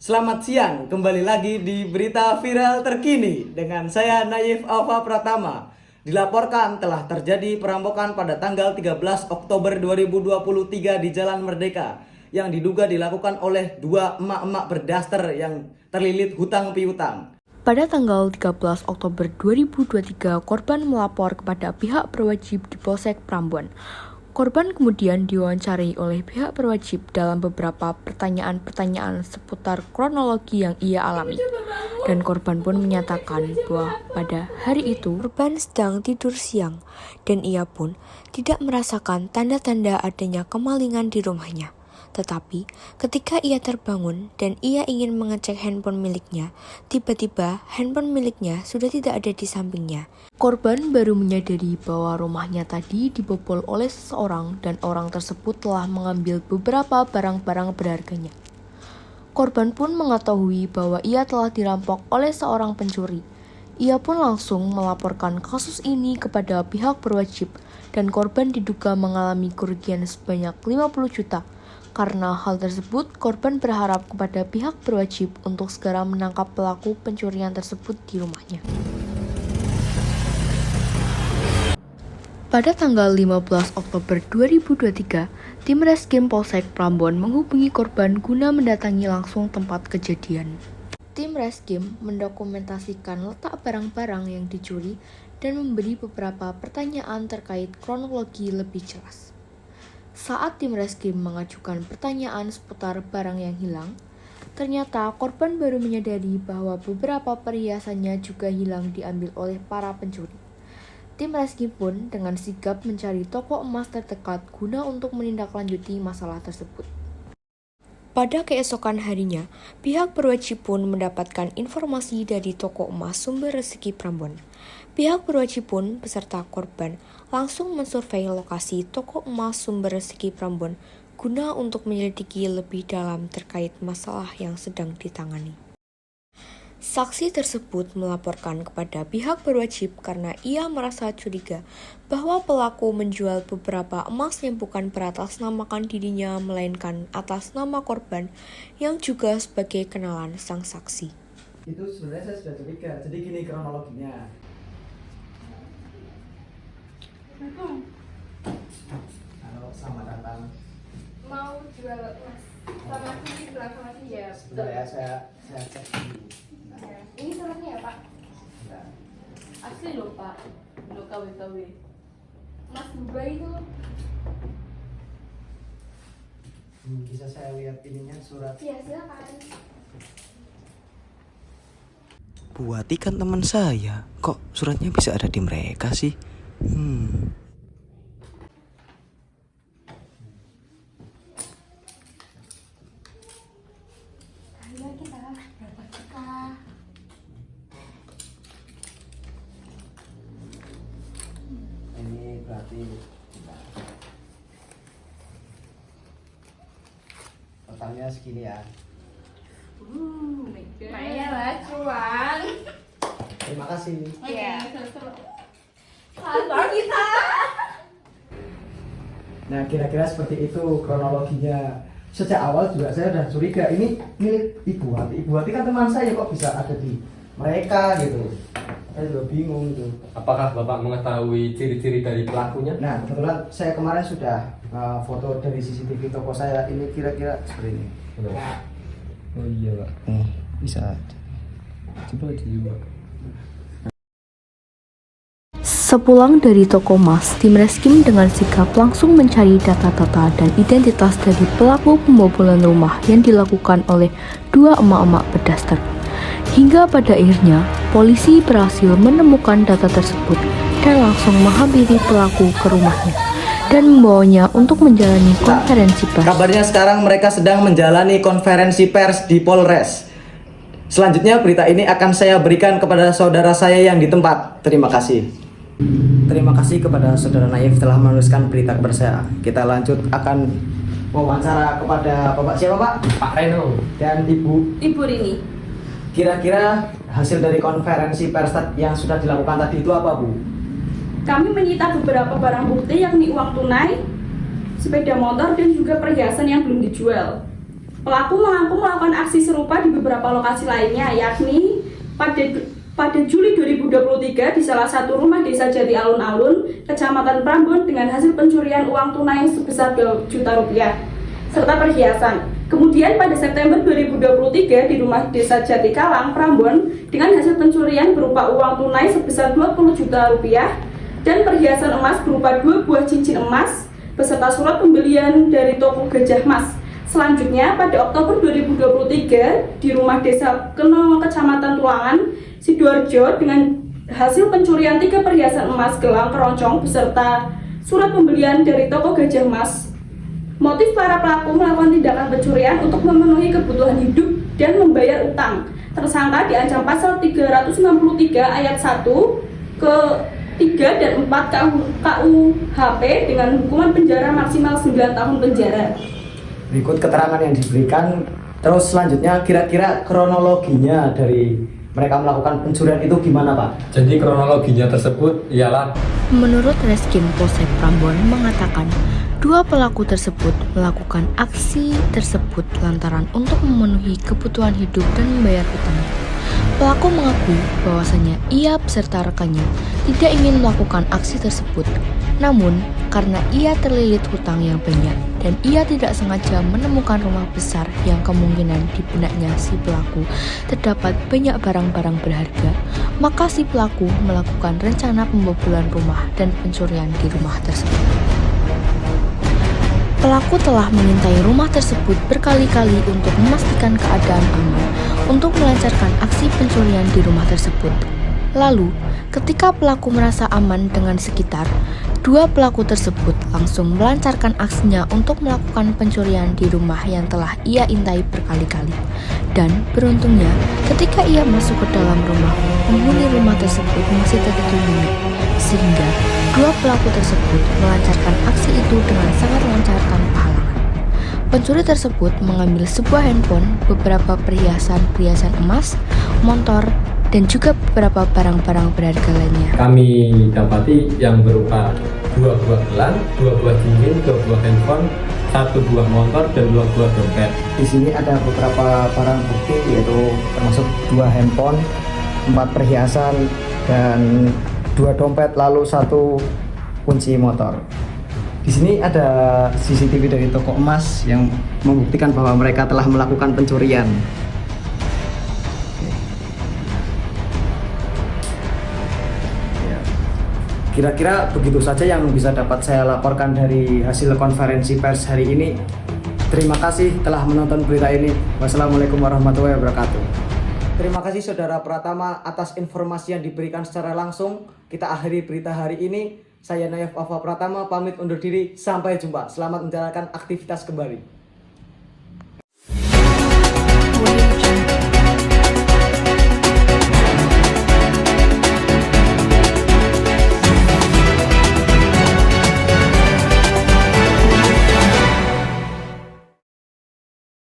Selamat siang, kembali lagi di berita viral terkini dengan saya Naif Alfa Pratama. Dilaporkan telah terjadi perampokan pada tanggal 13 Oktober 2023 di Jalan Merdeka yang diduga dilakukan oleh dua emak-emak berdaster yang terlilit hutang piutang. Pada tanggal 13 Oktober 2023, korban melapor kepada pihak berwajib di Polsek Prambon. Korban kemudian diwawancari oleh pihak berwajib dalam beberapa pertanyaan-pertanyaan seputar kronologi yang ia alami. Dan korban pun menyatakan bahwa pada hari itu korban sedang tidur siang dan ia pun tidak merasakan tanda-tanda adanya kemalingan di rumahnya. Tetapi ketika ia terbangun dan ia ingin mengecek handphone miliknya, tiba-tiba handphone miliknya sudah tidak ada di sampingnya. Korban baru menyadari bahwa rumahnya tadi dibobol oleh seseorang dan orang tersebut telah mengambil beberapa barang-barang berharganya. Korban pun mengetahui bahwa ia telah dirampok oleh seorang pencuri. Ia pun langsung melaporkan kasus ini kepada pihak berwajib dan korban diduga mengalami kerugian sebanyak 50 juta. Karena hal tersebut, korban berharap kepada pihak berwajib untuk segera menangkap pelaku pencurian tersebut di rumahnya. Pada tanggal 15 Oktober 2023, tim Reskrim Polsek Prambon menghubungi korban guna mendatangi langsung tempat kejadian. Tim Reskrim mendokumentasikan letak barang-barang yang dicuri dan memberi beberapa pertanyaan terkait kronologi lebih jelas. Saat tim Reskrim mengajukan pertanyaan seputar barang yang hilang, ternyata korban baru menyadari bahwa beberapa perhiasannya juga hilang diambil oleh para pencuri. Tim Reskrim pun dengan sigap mencari toko emas terdekat guna untuk menindaklanjuti masalah tersebut. Pada keesokan harinya, pihak berwajib pun mendapatkan informasi dari toko emas Sumber Rezeki Prambon. Pihak berwajib pun beserta korban langsung mensurvei lokasi toko emas Sumber Rezeki Prambon guna untuk menyelidiki lebih dalam terkait masalah yang sedang ditangani. Saksi tersebut melaporkan kepada pihak berwajib karena ia merasa curiga bahwa pelaku menjual beberapa emas yang bukan beratasnamakan dirinya melainkan atas nama korban yang juga sebagai kenalan sang saksi. Itu sebenarnya saya sudah curiga, jadi gini kronologinya. Halo, selamat datang. Mau jual emas sama sini belakang sini ya. Sebentar ya, saya cek dulu. Ya. Ini suratnya ya Pak. Sebentar. Asli loh Pak. Lo KW. Mas Dubai itu. Bisa saya lihat ininya surat? Ya silakan. Buat ikan teman saya, kok suratnya bisa ada di mereka sih? Ayo kita berapa juta? Ini berarti totalnya segini ya. Lumayan lah cuan. Terima kasih. Iya. Kalau kita. Nah, kira-kira seperti itu kronologinya. Sejak awal juga saya udah curiga ini milik Ibu Wati. Ibu Wati kan teman saya, kok bisa ada di mereka gitu. Saya juga bingung gitu. Apakah Bapak mengetahui ciri-ciri dari pelakunya? Nah, kebetulan saya kemarin sudah foto dari CCTV toko saya. Ini kira-kira seperti ini. Oh iya Pak. Bisa. Coba dicoba. Sepulang dari toko emas, tim Reskrim dengan sigap langsung mencari data-data dan identitas dari pelaku pembobolan rumah yang dilakukan oleh dua emak-emak berdaster. Hingga pada akhirnya, polisi berhasil menemukan data tersebut dan langsung menghampiri pelaku ke rumahnya dan membawanya untuk menjalani konferensi pers. Kabarnya sekarang mereka sedang menjalani konferensi pers di Polres. Selanjutnya berita ini akan saya berikan kepada saudara saya yang di tempat. Terima kasih. Terima kasih kepada saudara Naif telah menuliskan berita kepada saya. Kita lanjut akan wawancara kepada Bapak siapa Pak? Pak Reno. Dan Ibu Rini. Kira-kira hasil dari konferensi pers yang sudah dilakukan tadi itu apa Bu? Kami menyita beberapa barang bukti yakni uang tunai, sepeda motor dan juga perhiasan yang belum dijual. Pelaku mengaku melakukan aksi serupa di beberapa lokasi lainnya, yakni pada Juli 2023 di salah satu rumah desa Jati Alun-Alun, Kecamatan Prambon dengan hasil pencurian uang tunai sebesar 2 juta rupiah serta perhiasan. Kemudian pada September 2023 di rumah desa Jati Kalang, Prambon dengan hasil pencurian berupa uang tunai sebesar 20 juta rupiah dan perhiasan emas berupa 2 buah cincin emas beserta surat pembelian dari toko Gajah Mas. Selanjutnya pada Oktober 2023 di rumah desa Keno, Kecamatan Tulangan, Sidoarjo dengan hasil pencurian 3 perhiasan emas gelang keroncong beserta surat pembelian dari toko Gajah Mas. Motif para pelaku melakukan tindakan pencurian untuk memenuhi kebutuhan hidup dan membayar utang. Tersangka diancam pasal 363 ayat 1 ke 3 dan 4 KUHP dengan hukuman penjara maksimal 9 tahun penjara. Berikut keterangan yang diberikan. Terus selanjutnya kira-kira kronologinya dari mereka melakukan pencurian itu gimana, Pak? Jadi kronologinya tersebut ialah Menurut Reskrim Polsek Prambon mengatakan, 2 pelaku tersebut melakukan aksi tersebut lantaran untuk memenuhi kebutuhan hidup dan membayar utangnya. Pelaku mengakui bahwasanya ia beserta rekannya tidak ingin melakukan aksi tersebut. Namun, karena ia terlilit hutang yang banyak dan ia tidak sengaja menemukan rumah besar yang kemungkinan di benaknya si pelaku terdapat banyak barang-barang berharga, maka si pelaku melakukan rencana pembobolan rumah dan pencurian di rumah tersebut. Pelaku telah mengintai rumah tersebut berkali-kali untuk memastikan keadaan aman untuk melancarkan aksi pencurian di rumah tersebut. Lalu, ketika pelaku merasa aman dengan sekitar, 2 pelaku tersebut langsung melancarkan aksinya untuk melakukan pencurian di rumah yang telah ia intai berkali-kali. Dan beruntungnya, ketika ia masuk ke dalam rumah, penghuni rumah tersebut masih tertutup nyenyak, sehingga 2 pelaku tersebut melancarkan aksi itu dengan sangat lancar tanpa halangan. Pencuri tersebut mengambil sebuah handphone, beberapa perhiasan emas, motor, dan juga beberapa barang-barang berharga lainnya. kami dapati yang berupa 2 buah gelang, 2 buah cincin, 2 buah handphone, 1 buah motor, dan 2 buah dompet. Di sini ada beberapa barang bukti yaitu termasuk 2 handphone, 4 perhiasan dan 2 dompet lalu 1 kunci motor. Di sini ada CCTV dari toko emas yang membuktikan bahwa mereka telah melakukan pencurian. Ya. Kira-kira begitu saja yang bisa dapat saya laporkan dari hasil konferensi pers hari ini. Terima kasih telah menonton berita ini. Wassalamualaikum warahmatullahi wabarakatuh. Terima kasih Saudara Pratama atas informasi yang diberikan secara langsung. Kita akhiri berita hari ini. Saya Nayef Alfa Pratama pamit undur diri. Sampai jumpa. Selamat menjalankan aktivitas kembali.